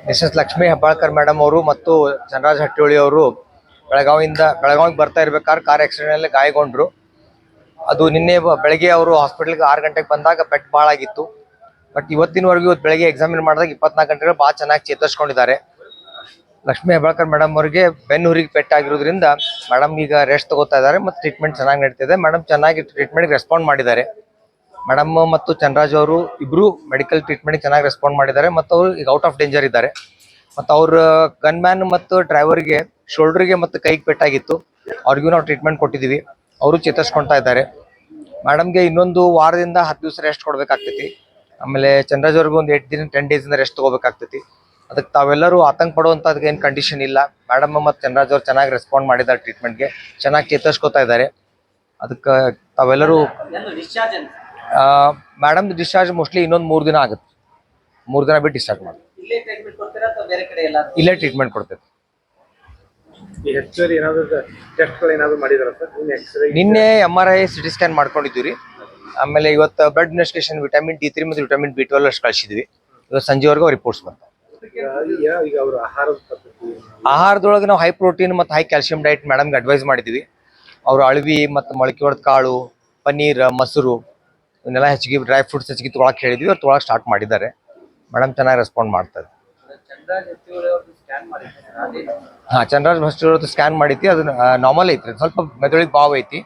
Mrs Lakshmi Hebbalkar madam ಅವರು ಮತ್ತು ಚಂದ್ರರಾಜ್ ಹಟ್ಟಿಹೊಳಿ ಅವರು ಬೆಳಗಾವಿಗೆ ಬರ್ತಾ ಇರ್ಬೇಕಾದ್ರೆ ಕಾರ್ ಆಕ್ಸಿಡೆಂಟ್ ಗಾಯಗೊಂಡ್ರು. ಅದು ನಿನ್ನೆ ಬೆಳಗ್ಗೆ ಅವರು ಹಾಸ್ಪಿಟಲ್ಗೆ 6 ಗಂಟೆಗೆ ಬಂದಾಗ ಪೆಟ್ಟು ಭಾಳ ಆಗಿತ್ತು. ಬಟ್ ಇವತ್ತು ಬೆಳಗ್ಗೆ ಎಕ್ಸಾಮಿನ್ ಮಾಡಿದಾಗ 24 ಗಂಟೆಗಳು ಭಾಳ ಚೆನ್ನಾಗಿ ಚೇತರಿಸ್ಕೊಂಡಿದ್ದಾರೆ. ಲಕ್ಷ್ಮೀ ಹೆಬ್ಬಾಳ್ಕರ್ ಮೇಡಮ್ ಅವರಿಗೆ ಬೆನ್ನುಹುರಿಗೆ ಪೆಟ್ಟಾಗಿರೋದ್ರಿಂದ ಮೇಡಮ್ ಈಗ ರೆಸ್ಟ್ ತಗೋತಾ ಇದ್ದಾರೆ ಮತ್ತು ಟ್ರೀಟ್ಮೆಂಟ್ ಚೆನ್ನಾಗಿ ನಡೀತಿದೆ. ಮೇಡಮ್ ಚೆನ್ನಾಗಿ ಟ್ರೀಟ್ಮೆಂಟ್ಗೆ ರೆಸ್ಪಾಂಡ್ ಮಾಡಿದ್ದಾರೆ. ಮೇಡಮ್ ಮತ್ತು ಚಂದ್ರರಾಜ್ ಅವರು ಇಬ್ರು ಮೆಡಿಕಲ್ ಟ್ರೀಟ್ಮೆಂಟ್ ಚೆನ್ನಾಗಿ ರೆಸ್ಪಾಂಡ್ ಮಾಡಿದ್ದಾರೆ ಮತ್ತು ಅವರು ಈಗ ಔಟ್ ಆಫ್ ಡೇಂಜರ್ ಇದ್ದಾರೆ. ಮತ್ತು ಅವ್ರ ಗನ್ ಮ್ಯಾನ್ ಮತ್ತು ಡ್ರೈವರ್ಗೆ ಶೋಲ್ಡರ್ಗೆ ಮತ್ತು ಕೈಗೆ ಪೆಟ್ಟಾಗಿತ್ತು. ಅವ್ರಿಗೂ ನಾವು ಟ್ರೀಟ್ಮೆಂಟ್ ಕೊಟ್ಟಿದ್ದೀವಿ. ಅವರು ಚೇತರಿಸ್ಕೊಳ್ತಾ ಇದ್ದಾರೆ. ಮೇಡಮ್ಗೆ ಇನ್ನೊಂದು ವಾರದಿಂದ 10 ದಿವಸ ರೆಸ್ಟ್ ಕೊಡಬೇಕಾಗ್ತೈತಿ. ಆಮೇಲೆ ಚಂದ್ರರಾಜ್ ಅವ್ರಿಗೂ ಒಂದು 8 ದಿನ 10 ಡೇಸಿಂದ ರೆಸ್ಟ್ ತಗೋಬೇಕಾಗ್ತೈತಿ. ಅದಕ್ಕೆ ತಾವೆಲ್ಲರೂ ಆತಂಕ ಪಡುವಂಥದ್ದು ಏನು ಕಂಡೀಷನ್ ಇಲ್ಲ. ಮೇಡಮ್ ಮತ್ತು ಚಂದ್ರರಾಜ್ ಅವ್ರು ಚೆನ್ನಾಗಿ ರೆಸ್ಪಾಂಡ್ ಮಾಡಿದ್ದಾರೆ, ಟ್ರೀಟ್ಮೆಂಟ್ಗೆ ಚೆನ್ನಾಗಿ ಚೇತರಿಸ್ಕೊತಾ ಇದ್ದಾರೆ. ಅದಕ್ಕೆ ತಾವೆಲ್ಲರೂ ಮೇಡಮ್ ಡಿಸ್ಚಾರ್ಜ್ ಮೋಸ್ಟ್ಲಿ ಇನ್ನೊಂದು 3 ದಿನ ಆಗುತ್ತೆ. 3 ದಿನ ಬಿಟ್ಟು ಡಿಸ್ಚಾರ್ಜ್ ಮಾಡಿ ಇಲ್ಲೇ ಟ್ರೀಟ್ಮೆಂಟ್ ಕೊಡ್ತೇವೆ. ನಿನ್ನೆ MRI CT ಸ್ಕ್ಯಾನ್ ಮಾಡ್ಕೊಂಡಿದ್ದೀವಿ ರೀ. ಆಮೇಲೆ ಇವತ್ತು ಬ್ಲಡ್ ಇನ್ವೆಸ್ಟಿಗೇಷನ್ ವಿಟಮಿನ್ D3 ಮತ್ತು ವಿಟಮಿನ್ B12 ಅಷ್ಟು ಕಳಿಸಿದ್ವಿ. ಇವತ್ತು ಸಂಜೆವರೆಗೂ ರಿಪೋರ್ಟ್ಸ್ ಬರ್ತಾವೆ. ಆಹಾರದೊಳಗೆ ನಾವು ಹೈ ಪ್ರೋಟೀನ್ ಮತ್ತು ಹೈ ಕ್ಯಾಲ್ಸಿಯಂ ಡೈಟ್ ಮೇಡಮ್ಗೆ ಅಡ್ವೈಸ್ ಮಾಡಿದ್ದೀವಿ. ಅವರು ಅಳವಿ ಮತ್ತು ಮೊಳಕೆ ಹೊಡೆದ ಕಾಳು, ಪನ್ನೀರ್, ಮೊಸರು ಇವನ್ನೆಲ್ಲ ಹೆಚ್ಚಿಗೆ ಡ್ರೈ ಫ್ರೂಟ್ಸ್ ಹೆಚ್ಚಿಗೆ ತೊಗೊಳಕ್ಕೆ ಹೇಳಿದ್ವಿ. ಅವ್ರು ತೊಗೊಳಕ್ಕೆ ಸ್ಟಾರ್ಟ್ ಮಾಡಿದ್ದಾರೆ. ಮೇಡಮ್ ಚೆನ್ನಾಗಿ ರೆಸ್ಪಾಂಡ್ ಮಾಡ್ತಾರೆ. ಚಂದ್ರರಾಜ್ ಹಟ್ಟಿಹೊಳಿ ಸ್ಕ್ಯಾನ್ ಮಾಡಿದ್ವಿ. ಅದು ನಾರ್ಮಲ್ ಐತ್ರಿ, ಸ್ವಲ್ಪ ಮೆದುಳಿಗೆ ಬಾವು ಐತಿ.